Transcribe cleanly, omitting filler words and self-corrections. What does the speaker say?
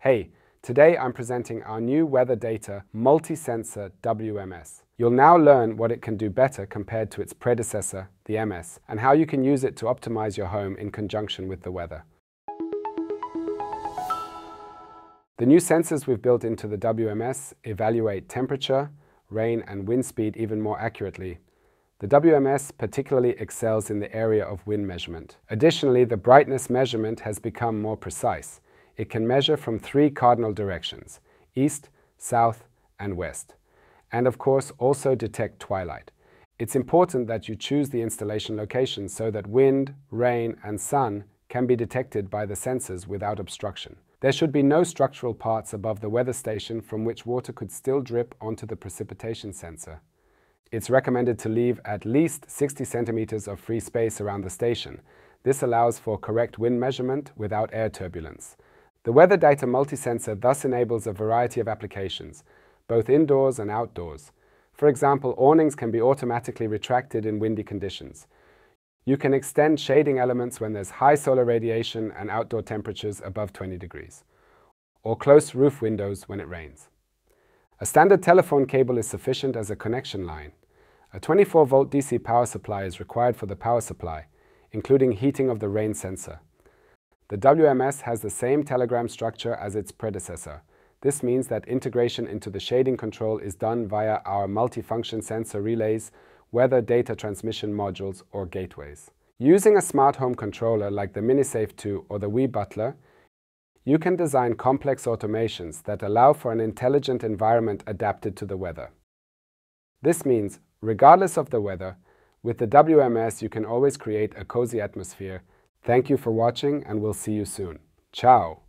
Hey, today I'm presenting our new weather data multi-sensor WMS. You'll now learn what it can do better compared to its predecessor, the MS, and how you can use it to optimize your home in conjunction with the weather. The new sensors we've built into the WMS evaluate temperature, rain and wind speed even more accurately. The WMS particularly excels in the area of wind measurement. Additionally, the brightness measurement has become more precise. It can measure from 3 cardinal directions: east, south and west. And of course also detect twilight. It's important that you choose the installation location so that wind, rain and sun can be detected by the sensors without obstruction. There should be no structural parts above the weather station from which water could still drip onto the precipitation sensor. It's recommended to leave at least 60 centimeters of free space around the station. This allows for correct wind measurement without air turbulence. The weather data multi-sensor thus enables a variety of applications, both indoors and outdoors. For example, awnings can be automatically retracted in windy conditions. You can extend shading elements when there's high solar radiation and outdoor temperatures above 20 degrees, or close roof windows when it rains. A standard telephone cable is sufficient as a connection line. A 24-volt DC power supply is required for the power supply, including heating of the rain sensor. The WMS has the same telegram structure as its predecessor. This means that integration into the shading control is done via our multifunction sensor relays, weather data transmission modules or gateways. Using a smart home controller like the MiniSafe 2 or the Wii Butler, you can design complex automations that allow for an intelligent environment adapted to the weather. This means, regardless of the weather, with the WMS you can always create a cozy atmosphere. Thank you for watching and we'll see you soon. Ciao!